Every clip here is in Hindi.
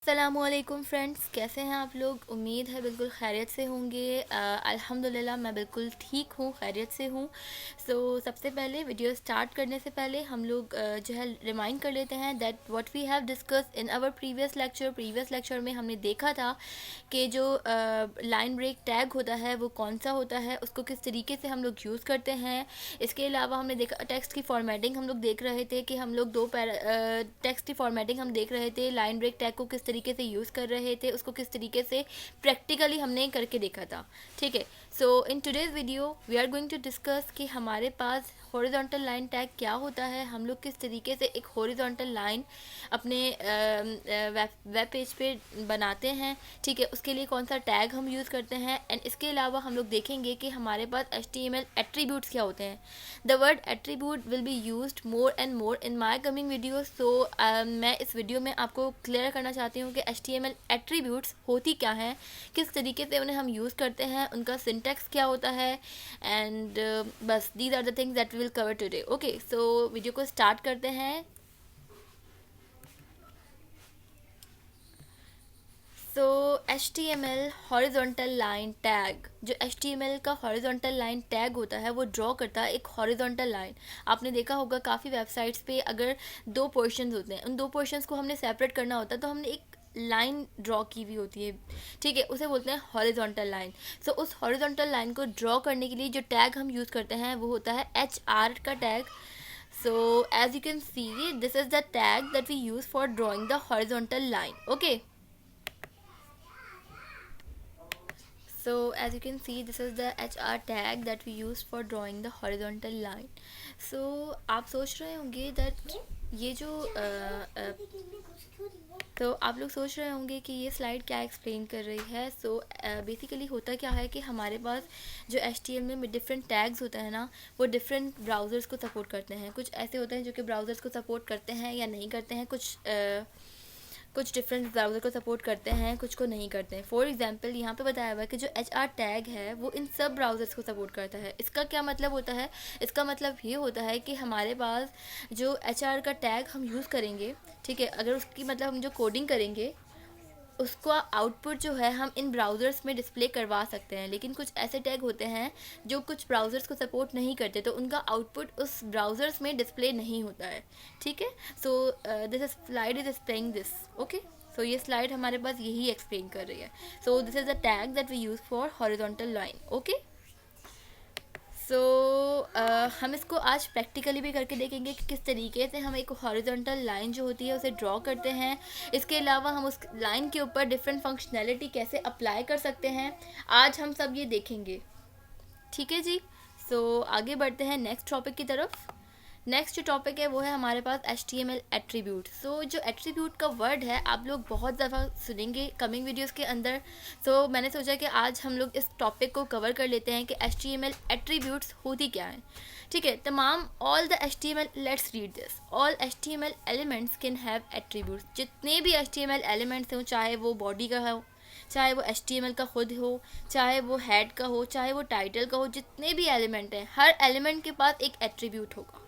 अस्सलामुअलैकुम फ्रेंड्स, कैसे हैं आप लोग। उम्मीद है बिल्कुल खैरियत से होंगे। अल्हम्दुलिल्लाह मैं बिल्कुल ठीक हूँ, खैरियत से हूँ। सबसे पहले वीडियो स्टार्ट करने से पहले हम लोग जो है रिमाइंड कर लेते हैं that what we have discuss in our previous lecture में हमने देखा था कि जो लाइन ब्रेक टैग होता है वो कौन सा होता है, उसको किस तरीके से हम लोग यूज़ करते हैं। इसके अलावा हमने देखा टेक्स्ट की फॉर्मेटिंग हम लोग देख रहे थे कि हम लोग टेक्स्ट की फॉर्मेटिंग हम देख रहे थे, लाइन ब्रेक टैग को किस तरीके से यूज़ कर रहे थे, उसको किस तरीके से प्रैक्टिकली हमने करके देखा था। ठीक है, so in today's video we are going to discuss कि हमारे पास हॉरिजॉन्टल लाइन टैग क्या होता है, हम लोग किस तरीके से एक हॉरिजॉन्टल लाइन अपने वेब पेज पे बनाते हैं। ठीक है, उसके लिए कौन सा टैग हम यूज़ करते हैं, एंड इसके अलावा हम लोग देखेंगे कि हमारे पास HTML एट्रीब्यूट्स क्या होते हैं। The word attribute will be used more and more in my coming videos. मैं इस वीडियो में आपको क्लियर करना चाहती हूँ कि HTML एट्रीब्यूट्स होती क्या हैं, किस तरीके से उन्हें हम यूज़ करते हैं, उनका सिंटैक्स क्या होता है, एंड बस these are the things that we will cover today. Okay, so video को स्टार्ट करते हैं। So HTML horizontal line tag, जो HTML का हॉरिजॉन्टल लाइन टैग होता है वो ड्रॉ करता है एक हॉरिजॉन्टल लाइन। आपने देखा होगा काफ़ी वेबसाइट्स पे अगर दो पोर्शंस होते हैं, उन दो पोर्शंस को हमने सेपरेट करना होता है तो हमने एक लाइन ड्रॉ की हुई होती है। ठीक है, उसे बोलते हैं हॉरिजॉन्टल लाइन। सो उस हॉरिजॉन्टल लाइन को ड्रॉ करने के लिए जो टैग हम यूज़ करते हैं वो होता है HR का tag. So as you can see, this is the tag that we use for drawing the horizontal line. Okay. So as you can see, this is the HR tag that we use for drawing the horizontal line. So आप सोच रहे होंगे that ये जो तो आप लोग सोच रहे होंगे कि ये स्लाइड क्या एक्सप्लेन कर रही है। सो बेसिकली होता क्या है कि हमारे पास जो HTML में डिफरेंट टैग्स होते हैं ना, वो डिफरेंट ब्राउज़र्स को सपोर्ट करते हैं। कुछ ऐसे होते हैं जो कि ब्राउज़र्स को सपोर्ट करते हैं या नहीं करते हैं, कुछ डिफरेंट ब्राउज़र को सपोर्ट करते हैं, कुछ को नहीं करते हैं। फॉर एग्जांपल यहाँ पे बताया हुआ है कि जो HR टैग है वो इन सब ब्राउज़र्स को सपोर्ट करता है। इसका क्या मतलब होता है, इसका मतलब ये होता है कि हमारे पास जो HR का टैग हम यूज़ करेंगे, ठीक है, अगर उसकी मतलब हम जो कोडिंग करेंगे उसका आउटपुट जो है हम इन ब्राउज़र्स में डिस्प्ले करवा सकते हैं। लेकिन कुछ ऐसे टैग होते हैं जो कुछ ब्राउज़र्स को सपोर्ट नहीं करते, तो उनका आउटपुट उस ब्राउज़र्स में डिस्प्ले नहीं होता है। ठीक है, so this slide is explaining this. Okay, so ये स्लाइड हमारे पास यही एक्सप्लेन कर रही है। So this is the tag that we use for horizontal line. Okay, so हम इसको आज प्रैक्टिकली भी करके देखेंगे कि किस तरीके से हम एक हॉरिजॉन्टल लाइन जो होती है उसे ड्रॉ करते हैं। इसके अलावा हम उस लाइन के ऊपर डिफरेंट फंक्शनैलिटी कैसे अप्लाई कर सकते हैं, आज हम सब ये देखेंगे। ठीक है जी, सो आगे बढ़ते हैं नेक्स्ट टॉपिक की तरफ। नेक्स्ट जो टॉपिक है वो है हमारे पास HTML एट्रीब्यूट। सो जो एट्रीब्यूट का वर्ड है आप लोग बहुत ज़्यादा सुनेंगे कमिंग वीडियोस के अंदर। मैंने सोचा कि आज हम लोग इस टॉपिक को कवर कर लेते हैं कि HTML एट्रीब्यूट्स होती क्या हैं। ठीक है, तमाम all the HTML, let's read this, all HTML elements can have attributes. जितने भी HTML एलिमेंट्स हों, चाहे वो बॉडी का हो, चाहे वो HTML का खुद हो, चाहे वो हेड का हो, चाहे वो टाइटल का हो, जितने भी एलिमेंट हैं हर एलिमेंट के पास एक एट्रीब्यूट होगा।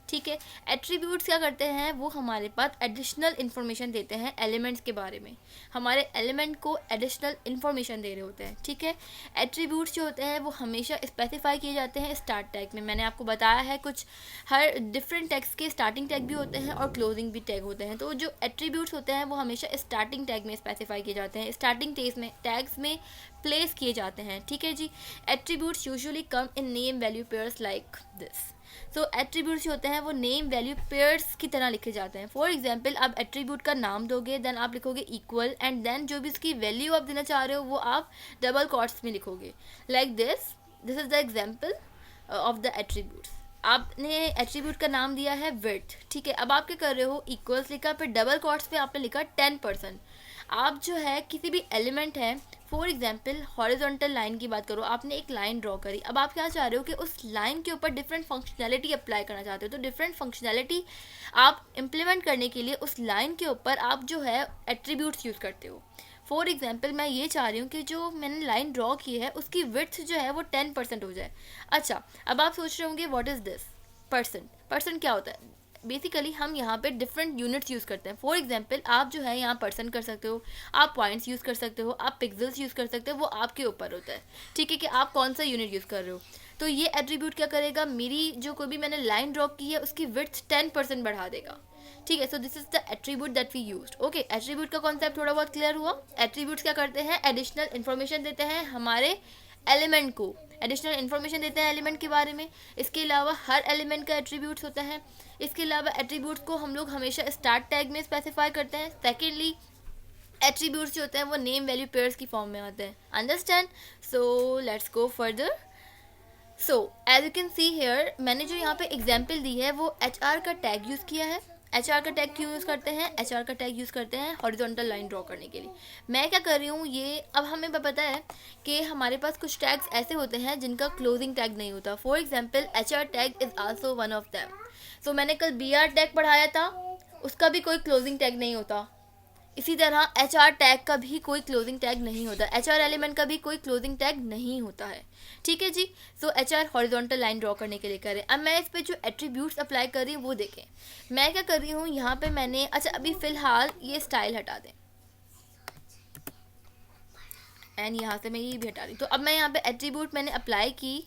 ठीक है, एट्रीब्यूट्स क्या करते हैं, वो हमारे पास एडिशनल इन्फॉर्मेशन देते हैं एलिमेंट्स के बारे में, हमारे एलिमेंट को एडिशनल इन्फॉर्मेशन दे रहे होते हैं। ठीक है, एट्रीब्यूट्स जो होते हैं वो हमेशा स्पेसिफाई किए जाते हैं स्टार्ट टैग में। मैंने आपको बताया है कुछ हर डिफरेंट टैग्स के स्टार्टिंग टैग भी होते हैं और क्लोजिंग भी टैग होते हैं। तो जो एट्रीब्यूट्स होते हैं वो हमेशा स्टार्टिंग टैग में स्पेसिफाई किए जाते हैं, स्टार्टिंग टैग्स में प्लेस किए जाते हैं। ठीक है जी, attributes usually come in name value pairs like this. So attributes जो होते हैं वो नेम वैल्यू पेयर्स की तरह लिखे जाते हैं। फॉर एग्जांपल, आप एट्रीब्यूट का नाम दोगे, देन आप लिखोगे इक्वल, एंड देन जो भी उसकी वैल्यू आप देना चाह रहे हो वो आप डबल क्वोट्स में लिखोगे like this is the example of the attributes. आपने एट्रीब्यूट का नाम दिया है विड्थ। ठीक है, अब आप क्या कर रहे हो, इक्वल्स लिखा, फिर डबल क्वोट्स पे आपने लिखा 10%। आप जो है किसी भी एलिमेंट है, फॉर एग्जाम्पल हॉरिजॉन्टल लाइन की बात करो, आपने एक लाइन ड्रॉ करी, अब आप क्या चाह रहे हो कि उस लाइन के ऊपर डिफरेंट फंक्शनैलिटी अप्लाई करना चाहते हो। तो डिफरेंट फंक्शनैलिटी आप इम्प्लीमेंट करने के लिए उस लाइन के ऊपर आप जो है एट्रीब्यूट्स यूज़ करते हो। फॉर एग्जाम्पल, मैं ये चाह रही हूँ कि जो मैंने लाइन ड्रॉ की है उसकी विड्थ जो है वो 10% हो जाए। अच्छा, अब आप सोच रहे होंगे what is this percent, percent क्या होता है। बेसिकली हम यहाँ पे डिफरेंट यूनिट्स यूज़ करते हैं. फॉर एग्जांपल आप जो है यहाँ पर्सन कर सकते हो, आप पॉइंट्स यूज़ कर सकते हो, आप पिक्सल्स यूज़ कर सकते हो, वो आपके ऊपर होता है. ठीक है कि आप कौन सा यूनिट यूज़ कर रहे हो. तो ये एट्रीब्यूट क्या करेगा, मेरी जो कोई भी मैंने लाइन ड्रॉ की है उसकी विड्थ 10% बढ़ा देगा. ठीक है. So this is the attribute that we used. Okay, attribute का कॉन्सेप्ट थोड़ा बहुत क्लियर हुआ. एट्रीब्यूट्स क्या करते हैं, एडिशनल इन्फॉर्मेशन देते हैं हमारे एलिमेंट को, एडिशनल इन्फॉर्मेशन देते हैं एलिमेंट के बारे में. इसके अलावा हर एलिमेंट का एट्रीब्यूट्स होता है. इसके अलावा एट्रीब्यूट्स को हम लोग हमेशा स्टार्ट टैग में स्पेसिफाई करते हैं. सेकेंडली एट्रीब्यूट्स जो होते हैं वो नेम वैल्यू पेयर्स की फॉर्म में आते हैं. Understand. So let's go further. So as you can see here, मैंने जो यहाँ पे एग्जाम्पल दी है वो HR का टैग यूज़ किया है. HR का टैग क्यों यूज़ करते हैं, HR का टैग यूज़ करते हैं हॉरिजॉन्टल लाइन ड्रॉ करने के लिए. मैं क्या कर रही हूँ, ये अब हमें पता है कि हमारे पास कुछ टैग्स ऐसे होते हैं जिनका क्लोजिंग टैग नहीं होता. For example HR tag is also one of them. So मैंने कल BR टैग पढ़ाया था, उसका भी कोई क्लोजिंग टैग नहीं होता. इसी तरह HR टैग का भी कोई क्लोजिंग टैग नहीं होता. HR एलिमेंट का भी कोई क्लोजिंग टैग नहीं होता है. ठीक है जी. सो HR हॉरिजॉन्टल लाइन ड्रॉ करने के लिए करें. अब मैं इस पे जो एट्रीब्यूट्स अप्लाई कर रही हूँ वो देखें. मैं क्या कर रही हूँ यहाँ पे, मैंने अच्छा अभी फ़िलहाल ये स्टाइल हटा दें एंड यहाँ से मैं ये भी हटा रही हूँ. तो अब मैं यहाँ पे एट्रीब्यूट मैंने अप्लाई की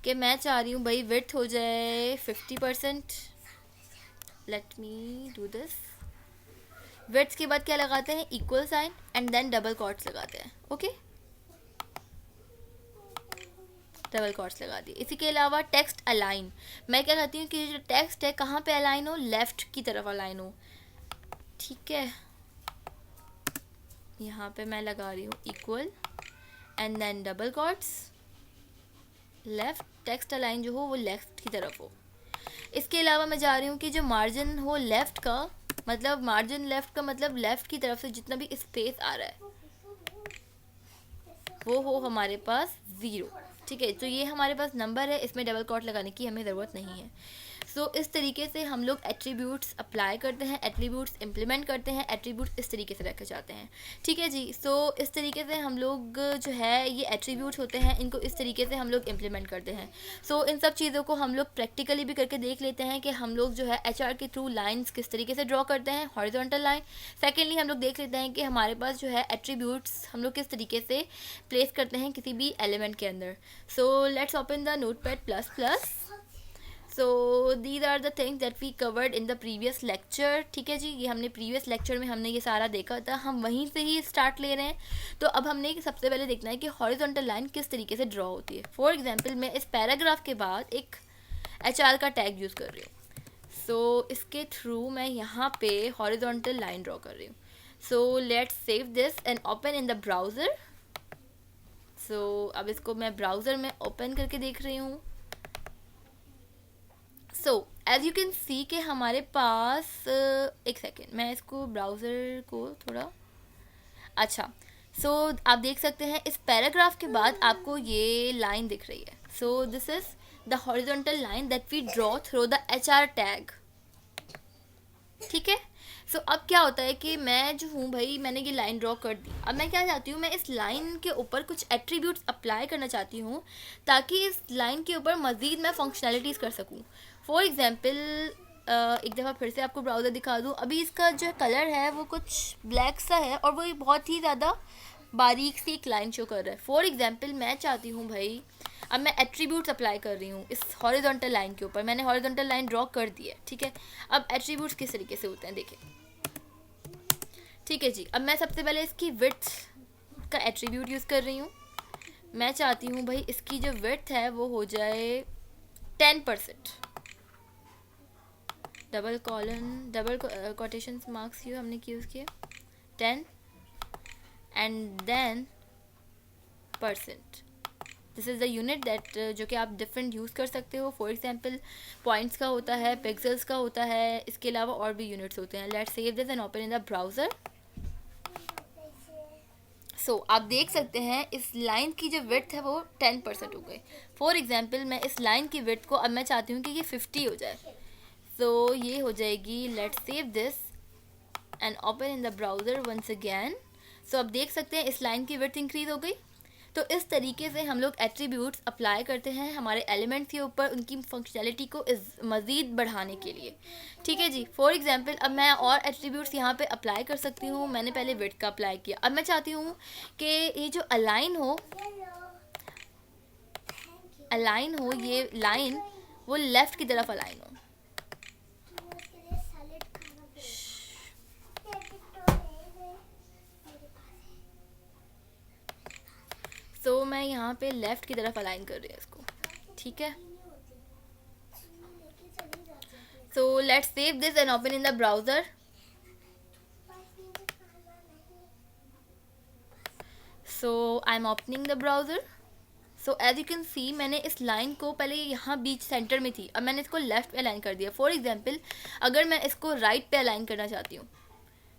कि मैं चाह रही हूँ भाई विड्थ हो जाए 50%. Let me do this. Width के बाद क्या लगाते हैं, equal sign and then double quotes लगाते हैं. ओके, डबल कॉट्स लगा दिए. इसी के अलावा टेक्स्ट अलाइन, मैं क्या कहती हूँ कि जो टेक्स्ट है कहाँ पे अलाइन हो, लेफ्ट की तरफ अलाइन हो. ठीक है, यहाँ पे मैं लगा रही हूँ equal and then double quotes, left. Text align जो हो वो लेफ्ट की तरफ हो. इसके अलावा मैं जा रही हूँ कि जो मार्जिन हो लेफ्ट का, मतलब मार्जिन लेफ्ट का मतलब लेफ्ट की तरफ से जितना भी स्पेस आ रहा है वो हो हमारे पास 0. ठीक है. तो ये हमारे पास नंबर है, इसमें डबल कॉट लगाने की हमें ज़रूरत नहीं है. सो इस तरीके से हम लोग एट्रीब्यूट्स अप्लाई करते हैं, एट्रीब्यूट्स इम्प्लीमेंट करते हैं, एट्रीब्यूट्स इस तरीके से रखे जाते हैं. ठीक है जी. सो इस तरीके से हम लोग जो है ये एट्रीब्यूट्स होते हैं, इनको इस तरीके से हम लोग इम्प्लीमेंट करते हैं. सो इन सब चीज़ों को हम लोग प्रैक्टिकली भी करके देख लेते हैं कि हम लोग जो है HR के थ्रू लाइन्स किस तरीके से ड्रॉ करते हैं, हॉरिजॉन्टल लाइन. सेकेंडली हम लोग देख लेते हैं कि हमारे पास जो है एट्रीब्यूट्स हम लोग किस तरीके से प्लेस करते हैं किसी भी एलिमेंट के अंदर. So let's open the Notepad++. So these are the things that we covered in the previous lecture. ठीक है जी. ये हमने प्रीवियस लेक्चर में हमने ये सारा देखा था, हम वहीं से ही स्टार्ट ले रहे हैं. तो अब हमने सबसे पहले देखना है कि हॉरिजॉन्टल लाइन किस तरीके से ड्रॉ होती है. फॉर एग्जांपल मैं इस पैराग्राफ के बाद एक HR का टैग यूज़ कर रही हूँ. सो इसके थ्रू मैं यहाँ पे हॉरिजॉन्टल लाइन ड्रॉ कर रही हूँ. So let's save this and open in the browser. So अब इसको मैं ब्राउज़र में ओपन करके देख रही हूँ. So as you can see कि हमारे पास एक सेकेंड, मैं इसको ब्राउज़र को थोड़ा अच्छा. सो आप देख सकते हैं इस पैराग्राफ के बाद आपको ये लाइन दिख रही है. So this is the horizontal line that we draw through the HR tag. ठीक है. सो अब क्या होता है कि मैं जो हूँ भाई, मैंने ये लाइन ड्रॉ कर दी. अब मैं क्या चाहती हूँ, मैं इस लाइन के ऊपर कुछ एट्रीब्यूट्स अप्लाई करना चाहती हूँ ताकि इस लाइन के ऊपर मज़ीद मैं फंक्शनैलिटीज़ कर सकूँ. फॉर एग्जांपल एक दफ़ा फिर से आपको ब्राउज़र दिखा दूँ. अभी इसका जो कलर है वो कुछ ब्लैक सा है और वो बहुत ही ज़्यादा बारीक सी एक लाइन शो कर रहा है. फॉर एग्जांपल मैं चाहती हूँ भाई, अब मैं एट्रीब्यूट्स अप्लाई कर रही हूँ इस हॉरिजॉन्टल लाइन के ऊपर. मैंने हॉरिजॉन्टल लाइन ड्रॉ कर दी है. ठीक है. अब एट्रीब्यूट्स किस तरीके से होते हैं देखें. ठीक है जी. अब मैं सबसे पहले इसकी विड्थ का एट्रीब्यूट यूज़ कर रही हूँ. मैं चाहती हूँ भाई इसकी जो विड्थ है वो हो जाए 10%. Double colon, double quotation marks ये हमने यूज़ किया 10 and then %. This is the unit that जो कि आप डिफरेंट यूज़ कर सकते हो. फॉर एग्जांपल पॉइंट्स का होता है, पिक्सल्स का होता है, इसके अलावा और भी यूनिट्स होते हैं. Let's save this and open in the browser. So आप देख सकते हैं इस लाइन की जो विड्थ है वो 10% हो गई. फॉर एग्जांपल मैं इस लाइन की विड्थ को अब मैं चाहती हूँ कि ये 50 हो जाए. सो ये हो जाएगी. Let's save this and open in the browser once again. So आप देख सकते हैं इस लाइन की विड्थ इंक्रीज़ हो गई. तो इस तरीके से हम लोग एट्रीब्यूट्स अप्लाई करते हैं हमारे एलिमेंट्स के ऊपर उनकी फंक्शनैलिटी को मज़ीद बढ़ाने के लिए। ठीक है जी। फॉर एग्जांपल अब मैं और एट्रीब्यूट्स यहाँ पे अप्लाई कर सकती हूँ। मैंने पहले विड्थ का अप्लाई किया, अब मैं चाहती हूँ कि ये जो अलाइन हो ये लाइन वो लेफ़्ट की तरफ अलाइन हो। तो मैं यहाँ पे लेफ़्ट की तरफ अलाइन कर रही हूँ इसको। ठीक है, so let's save this and open in the browser. So I'm opening the browser. So as you can see मैंने इस लाइन को पहले यहाँ बीच सेंटर में थी, अब मैंने इसको लेफ़्ट पे अलाइन कर दिया। फॉर एग्जांपल अगर मैं इसको राइट पे अलाइन करना चाहती हूँ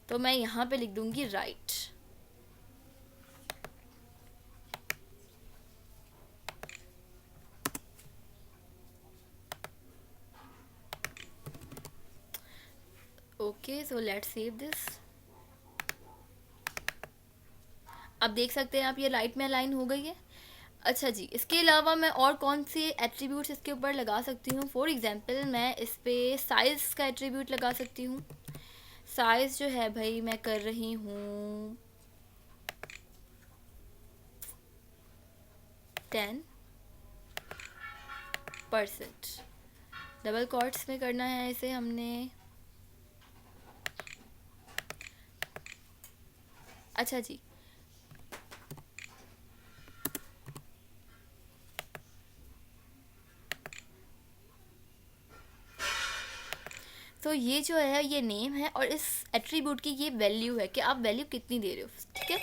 तो मैं यहाँ पे लिख दूँगी right. Okay, so let's save this. अब देख सकते हैं आप ये राइट में अलाइन हो गई है। अच्छा जी, इसके अलावा मैं और कौन से एट्रीब्यूट्स इसके ऊपर लगा सकती हूँ? फॉर एग्जांपल मैं इस पर साइज़ का एट्रीब्यूट लगा सकती हूँ। साइज़ जो है भाई मैं कर रही हूँ 10%। डबल कॉट्स में करना है इसे हमने। अच्छा जी, तो ये जो है ये नेम है और इस एट्रीब्यूट की ये वैल्यू है कि आप वैल्यू कितनी दे रहे हो। ठीक है,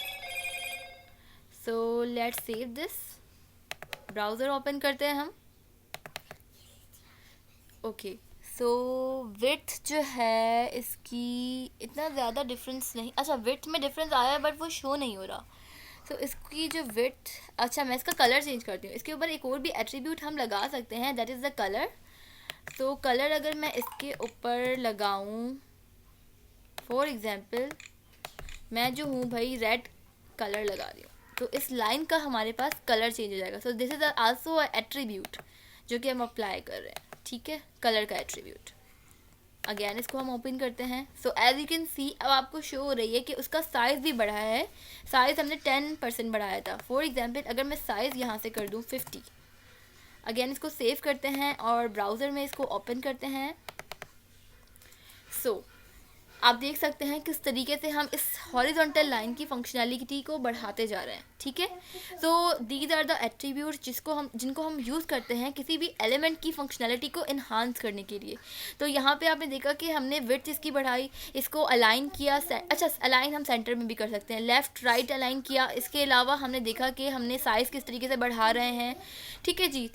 सो let's save this. Browser open करते हैं हम। ओके, सो विड्थ जो है इसकी इतना ज़्यादा डिफरेंस नहीं। अच्छा, विड्थ में डिफरेंस आया है बट वो शो नहीं हो रहा। सो इसकी जो विड्थ, अच्छा मैं इसका कलर चेंज करती हूँ। इसके ऊपर एक और भी एट्रीब्यूट हम लगा सकते हैं, दैट इज़ द कलर। तो कलर अगर मैं इसके ऊपर लगाऊं, फॉर एग्जांपल मैं जो हूँ भाई रेड कलर लगा रही हूँ, तो इस लाइन का हमारे पास कलर चेंज हो जाएगा। सो this is also a attribute जो कि हम अप्लाई कर रहे हैं। ठीक है, कलर का एट्रीब्यूट। अगेन इसको हम ओपन करते हैं। So as you can see अब आपको शो हो रही है कि उसका साइज़ भी बढ़ा है। साइज़ हमने 10% बढ़ाया था। फॉर एग्जांपल अगर मैं साइज़ यहाँ से कर दूँ 50। अगेन इसको सेव करते हैं और ब्राउज़र में इसको ओपन करते हैं। सो आप देख सकते हैं किस तरीके से हम इस हॉरिजॉन्टल लाइन की फंक्शनैलिटी को बढ़ाते जा रहे हैं। ठीक है, so these are the attributes जिनको हम यूज़ करते हैं किसी भी एलिमेंट की फंक्शनैलिटी को इन्हांस करने के लिए। तो यहाँ पे आपने देखा कि हमने विड्थ इसकी बढ़ाई, इसको अलाइन किया। अच्छा, अलाइन हम सेंटर में भी कर सकते हैं, लेफ़्ट राइट अलाइन किया। इसके अलावा हमने देखा कि हमने साइज़ किस तरीके से बढ़ा रहे हैं। ठीक है जी,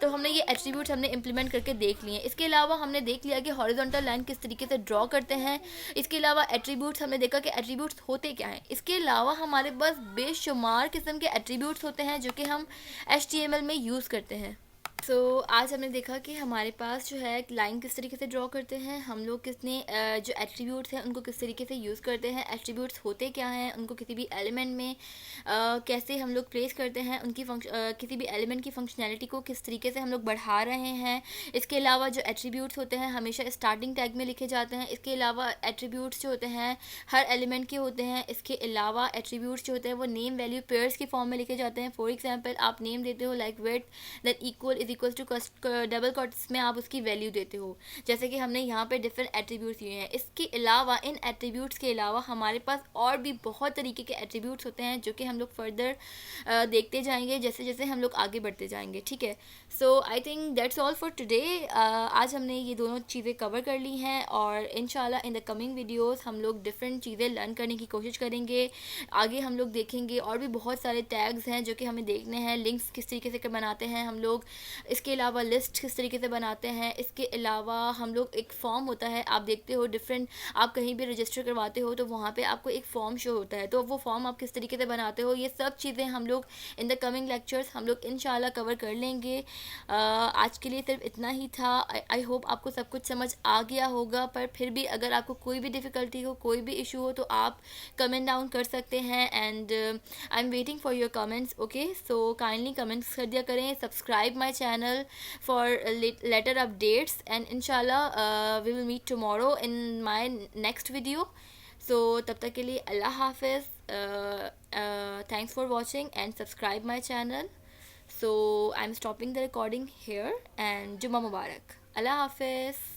तो हमने ये एट्रीब्यूट्स हमने इम्प्लीमेंट करके देख लिए। इसके अलावा हमने देख लिया कि हॉरिजॉन्टल लाइन किस तरीके से ड्रॉ करते हैं। इसके अलावा एट्रीब्यूट्स हमने देखा कि एट्रीब्यूट्स होते क्या हैं। इसके अलावा हमारे पास बेशुमार किस्म के एट्रीब्यूट्स होते हैं जो कि हम HTML में यूज़ करते हैं। सो आज हमने देखा कि हमारे पास जो है लाइन किस तरीके से ड्रॉ करते हैं हम लोग, जो एट्रीब्यूट्स हैं उनको किस तरीके से यूज़ करते हैं, एट्रीब्यूट्स होते क्या हैं, उनको किसी भी एलिमेंट में कैसे हम लोग प्लेस करते हैं, उनकी किसी भी एलिमेंट की फंक्शनैलिटी को किस तरीके से हम लोग बढ़ा रहे हैं। इसके अलावा जो एट्रीब्यूट्स होते हैं हमेशा स्टार्टिंग टैग में लिखे जाते हैं। इसके अलावा एट्रीब्यूट्स जो होते हैं हर एलिमेंट के होते हैं। इसके अलावा एट्रीब्यूट्स जो होते हैं वो नेम वैल्यू पेयर्स की फॉर्म में लिखे जाते हैं। फॉर एग्जांपल आप नेम देते हो like width, that equals to double quotes में आप उसकी वैल्यू देते हो, जैसे कि हमने यहाँ पे डिफरेंट एट्रीब्यूट्स दिए हैं। इसके अलावा इन एट्रीब्यूट्स के अलावा हमारे पास और भी बहुत तरीके के एट्रीब्यूट्स होते हैं जो कि हम लोग फर्दर देखते जाएंगे जैसे जैसे हम लोग आगे बढ़ते जाएंगे। ठीक है, so I think that's all for today. आज हमने ये दोनों चीज़ें कवर कर ली हैं और इंशाल्लाह इन द कमिंग वीडियोस हम लोग डिफरेंट चीज़ें लर्न करने की कोशिश करेंगे। आगे हम लोग देखेंगे और भी बहुत सारे टैग्स हैं जो कि हमें देखने हैं, लिंक्स किस तरीके से बनाते हैं हम लोग, इसके अलावा लिस्ट किस तरीके से बनाते हैं, इसके अलावा हम लोग एक फॉर्म होता है, आप देखते हो डिफरेंट, आप कहीं भी रजिस्टर करवाते हो तो वहाँ पे आपको एक फॉर्म शो होता है, तो वो फॉर्म आप किस तरीके से बनाते हो, ये सब चीज़ें हम लोग इन द कमिंग लेक्चर्स हम लोग इंशाल्लाह कवर कर लेंगे। आज के लिए सिर्फ इतना ही था। आई होप आपको सब कुछ समझ आ गया होगा, पर फिर भी अगर आपको कोई भी डिफ़िकल्टी हो, कोई भी इशू हो, तो आप कमेंट डाउन कर सकते हैं and I am waiting for your comments. Okay, so kindly comments कर दिया करें, subscribe my channel for later updates and इंशाल्लाह we will meet tomorrow in my next video. So तब तक के लिए अल्लाह हाफिज़, thanks for watching and subscribe my channel. So I'm stopping the recording here and Juma Mubarak. Allah Hafiz.